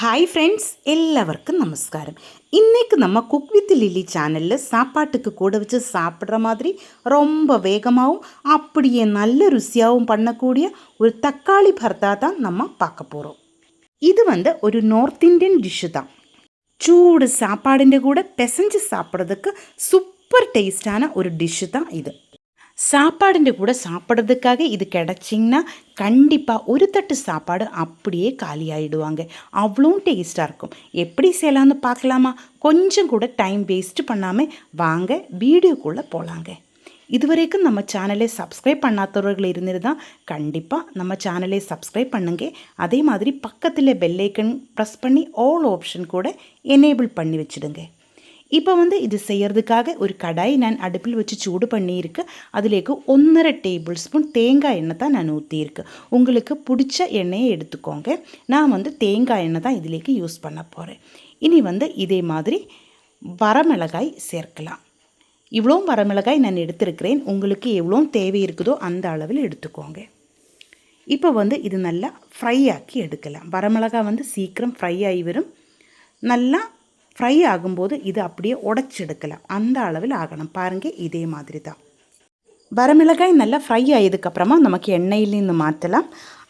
Hi friends, எல்லாருக்கும் நமஸ்காரம். இன்றைக்கி நம்ம குக் வித் லில்லி சேனலில் சாப்பாட்டுக்கு கூட வச்சு சாப்பிட்ற மாதிரி ரொம்ப வேகமாகவும் அப்படியே நல்ல ருசியாகவும் பண்ணக்கூடிய ஒரு தக்காளி பர்த்தா தான் நம்ம பார்க்க போகிறோம். இது ஒரு நார்த் இந்தியன் டிஷ்ஷு தான். சூடு சாப்பாடிൻ്റെ கூட பிசைஞ்சு சாப்பிட்றதுக்கு சூப்பர் டேஸ்டான ஒரு டிஷ்ஷு தான் இது. சாப்பாடுൻ്റെ கூட சாப்பிட்றதுக்காக இது கிடச்சிங்கன்னா கண்டிப்பாக ஒரு தட்டு சாப்பாடு அப்படியே காலி ஆகிடுவாங்க. அவ்வளோ டேஸ்ட்டாக இருக்கும். எப்படி செய்யலான்னு பார்க்கலாமா? கொஞ்சம் கூட டைம் வேஸ்ட்டு பண்ணாமல் வாங்க வீடியோக்குள்ளே போகலாங்க. இதுவரைக்கும் நம்ம சேனலை சப்ஸ்கிரைப் பண்ணாதவர்கள் இருந்துதான் கண்டிப்பாக நம்ம சேனலை சப்ஸ்கிரைப் பண்ணுங்க. அதே மாதிரி பக்கத்தில் பெல் ஐக்கன் ப்ரெஸ் பண்ணி ஆல் ஆப்ஷன் கூட எனேபிள் பண்ணி வச்சுடுங்க. இப்போ இது செய்கிறதுக்காக ஒரு கடாய் நான் அடுப்பில் வச்சு சூடு பண்ணியிருக்கு. அதிலேக்கு 1.5 டேபிள் ஸ்பூன் தேங்காய் எண்ணெய் தான் நான் ஊற்றியிருக்கு. உங்களுக்கு பிடிச்ச எண்ணெயை எடுத்துக்கோங்க. நான் தேங்காய் எண்ணெய் தான் இதிலேக்கு யூஸ் பண்ண போகிறேன். இனி இதே மாதிரி வரமிளகாய் சேர்க்கலாம். இவ்வளோ வரமிளகாய் நான் எடுத்துருக்கிறேன். உங்களுக்கு எவ்வளோ தேவை இருக்குதோ அந்த அளவில் எடுத்துக்கோங்க. இப்போ இது நல்லா ஃப்ரை ஆக்கி எடுக்கலாம். வரமிளகாய் சீக்கிரம் ஃப்ரை ஆகி வரும். நல்லா ஃப்ரை ஆகும்போது இது அப்படியே உடச்செடுக்கலாம். அந்த அளவில் ஆகணும். பாருங்கள், இதே மாதிரி தான். வரமிளகாய் நல்லா ஃப்ரை ஆகியதுக்கப்புறமா நமக்கு எண்ணெயிலேருந்து மாற்றலாம்.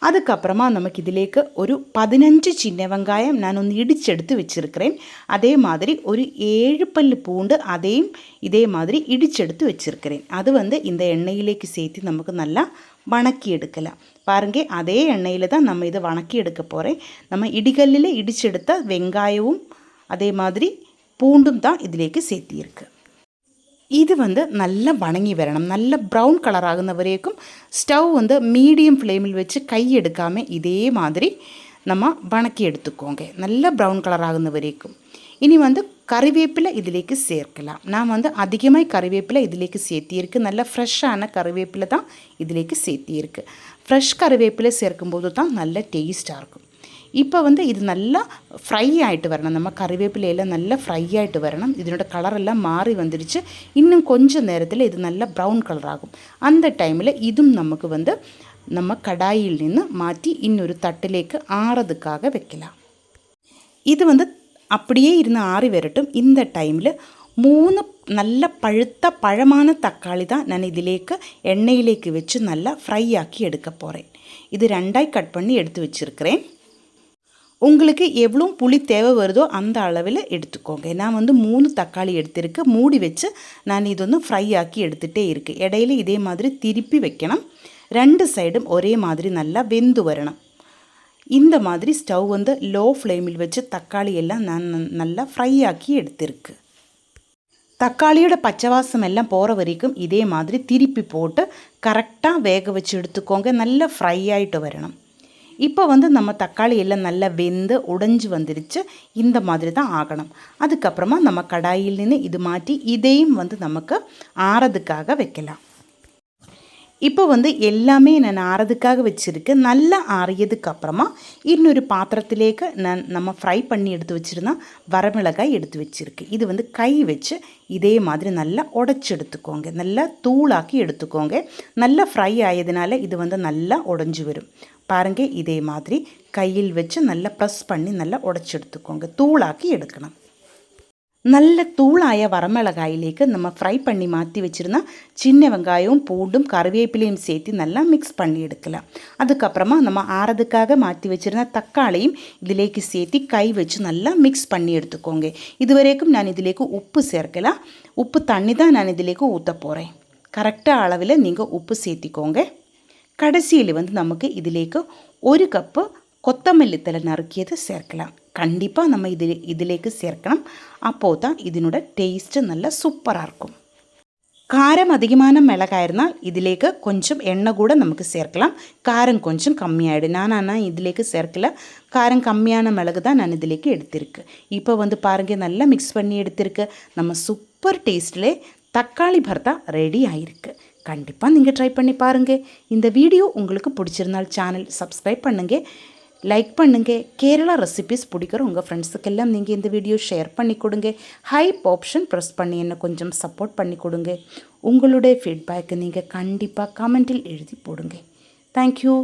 அதுக்கப்புறமா நமக்கு இதிலேக்கு ஒரு 15 சின்ன வெங்காயம் நான் இடிச்செடுத்து வச்சுருக்கிறேன். அதே மாதிரி ஒரு 7 பல் பூண்டு அதையும் இதே மாதிரி இடிச்செடுத்து வச்சுருக்கிறேன். அது இந்த எண்ணெயிலேக்கு சேர்த்து நமக்கு நல்லா வணக்கி எடுக்கலாம். பாருங்கள், அதே எண்ணெயில் தான் நம்ம இதை வணக்கி எடுக்க போகிறேன். நம்ம இடிகல்லில் இடிச்செடுத்த வெங்காயமும் அதே மாதிரி பூண்டும் தான் இதிலேக்கு சேர்த்தியிருக்கு. இது நல்லா வணங்கி வரணும். நல்ல ப்ரௌன் கலர் ஆகுன வரைக்கும் ஸ்டவ் மீடியம் ஃப்ளேமில் வச்சு கை எடுக்காமல் இதே மாதிரி நம்ம வணக்கி எடுத்துக்கோங்க. நல்ல ப்ரௌன் கலர் ஆகுன வரைக்கும். இனி கறிவேப்பிலை இதிலேக்கு சேர்க்கலாம். நான் அதிகமாக கறிவேப்பிலை இதிலேக்கு சேர்த்தியிருக்கு. நல்ல ஃப்ரெஷ்ஷான கறிவேப்பிலை தான் இதிலேக்கு சேர்த்தியிருக்கு. ஃப்ரெஷ் கறிவேப்பிலை சேர்க்கும்போது தான் நல்ல டேஸ்ட்டாக இருக்கும். இப்போ இது நல்லா ஃப்ரை ஆகிட்டு வரணும். நம்ம கறிவேப்பிலையில் நல்லா ஃப்ரை ஆகிட்டு வரணும். இதனோட கலரெல்லாம் மாறி வந்துடுச்சு. இன்னும் கொஞ்சம் நேரத்தில் இது நல்லா ப்ரௌன் கலர் ஆகும். அந்த டைமில் இதுவும் நமக்கு நம்ம கடாயில் நின்று மாற்றி இன்னொரு தட்டிலேக்கு ஆறதுக்காக வைக்கலாம். இது அப்படியே இருந்து ஆறி வரட்டும். இந்த டைமில் 3 நல்ல பழுத்த பழமான தக்காளி தான் நான் இதிலேக்கு எண்ணெயிலேக்கு வச்சு நல்லா ஃப்ரை ஆக்கி எடுக்க போகிறேன். இது 2ஆய் கட் பண்ணி எடுத்து வச்சுருக்கிறேன். உங்களுக்கு எவ்வளோ புளி தேவை வருதோ அந்த அளவில் எடுத்துக்கோங்க. நான் 3 தக்காளி எடுத்திருக்கு. மூடி வச்சு நான் இது ஃப்ரை ஆக்கி எடுத்துகிட்டே இருக்குது. இடையில இதே மாதிரி திருப்பி வைக்கணும். 2 சைடும் ஒரே மாதிரி நல்லா வெந்து வரணும். இந்த மாதிரி ஸ்டவ் லோ ஃப்ளேமில் வச்சு தக்காளி எல்லாம் நான் நல்லா ஃப்ரை ஆக்கி எடுத்திருக்கு. தக்காளியோட பச்சை வாசம் எல்லாம் போகிற வரைக்கும் இதே மாதிரி திருப்பி போட்டு கரெக்டாக வேக வச்சு எடுத்துக்கோங்க. நல்லா ஃப்ரை ஆகிட்டு வரணும். இப்போ நம்ம தக்காளி எல்லாம் நல்லா வெந்து உடைஞ்சு வந்துடுச்சு. இந்த மாதிரி தான் ஆகணும். அதுக்கப்புறமா நம்ம கடாயில் நின்று இது மாற்றி இதையும் நமக்கு ஆறதுக்காக வைக்கலாம். இப்போ எல்லாமே நான் ஆறதுக்காக வச்சுருக்கேன். நல்லா ஆறியதுக்கப்புறமா இன்னொரு பாத்திரத்திலேக்கு நம்ம ஃப்ரை பண்ணி எடுத்து வச்சுருந்தா வரமிளகாய் எடுத்து வச்சுருக்கு. இது கை வச்சு இதே மாதிரி நல்லா உடச்சி எடுத்துக்கோங்க. நல்லா தூளாக்கி எடுத்துக்கோங்க. நல்லா ஃப்ரை ஆயதுனால இது நல்லா உடஞ்சி வரும். பாருங்கள், இதே மாதிரி கையில் வச்சு நல்லா ப்ரெஸ் பண்ணி நல்லா உடச்சி எடுத்துக்கோங்க. தூளாக்கி எடுக்கணும். நல்ல தூளாய வரமிளகாயிலேக்கு நம்ம ஃப்ரை பண்ணி மாற்றி வச்சுருந்தா சின்ன வெங்காயம் பூண்டும் கருவேப்பிலையும் சேர்த்து நல்லா மிக்ஸ் பண்ணி எடுக்கலாம். அதுக்கப்புறமா நம்ம ஆறதுக்காக மாற்றி வச்சுருந்தா தக்காளியும் இதிலேக்கு சேர்த்து கை வச்சு நல்லா மிக்ஸ் பண்ணி எடுத்துக்கோங்க. இதுவரைக்கும் நான் இதிலேக்கு உப்பு சேர்க்கலாம். உப்பு தண்ணி தான் நான் இதிலேக்கு ஊற்ற போகிறேன். கரெக்டாக அளவில் நீங்கள் உப்பு சேர்த்திக்கோங்க. கடைசியில் நமக்கு இதிலேக்கு 1 கப்பு கொத்தமல்லி தழை நறுக்கியது சேர்க்கலாம். கண்டிப்பாக நம்ம இதிலேக்கு சேர்க்கணும். அப்போது தான் இதனோட டேஸ்ட்டு நல்லா சூப்பராக இருக்கும். காரம் அதிகமான மிளகாய் இருந்தால் இதிலேக்கு கொஞ்சம் எண்ணெய் கூட நமக்கு சேர்க்கலாம். காரம் கொஞ்சம் கம்மியாகிடும். நான் இதிலேக்கு சேர்க்கல. காரம் கம்மியான மிளகு தான் நான் இதிலேக்கு எடுத்திருக்கு. இப்போ பாருங்கள், நல்லா மிக்ஸ் பண்ணி எடுத்திருக்கு. நம்ம சூப்பர் டேஸ்ட்டில் தக்காளி பர்த்தா ரெடி ஆகிருக்கு. கண்டிப்பாக நீங்கள் ட்ரை பண்ணி பாருங்கள். இந்த வீடியோ உங்களுக்கு பிடிச்சிருந்தால் சேனல் சப்ஸ்கிரைப் பண்ணுங்கள், லைக் பண்ணுங்கள். கேரளா ரெசிபீஸ் பிடிக்கிற உங்கள் ஃப்ரெண்ட்ஸுக்கெல்லாம் நீங்கள் இந்த வீடியோ ஷேர் பண்ணி கொடுங்க. ஹைப் ஆப்ஷன் ப்ரெஸ் பண்ணி என்ன கொஞ்சம் சப்போர்ட் பண்ணி கொடுங்க. உங்களுடைய ஃபீட்பேக்கு நீங்கள் கண்டிப்பாக கமெண்ட்டில் எழுதி போடுங்க. தேங்க்யூ.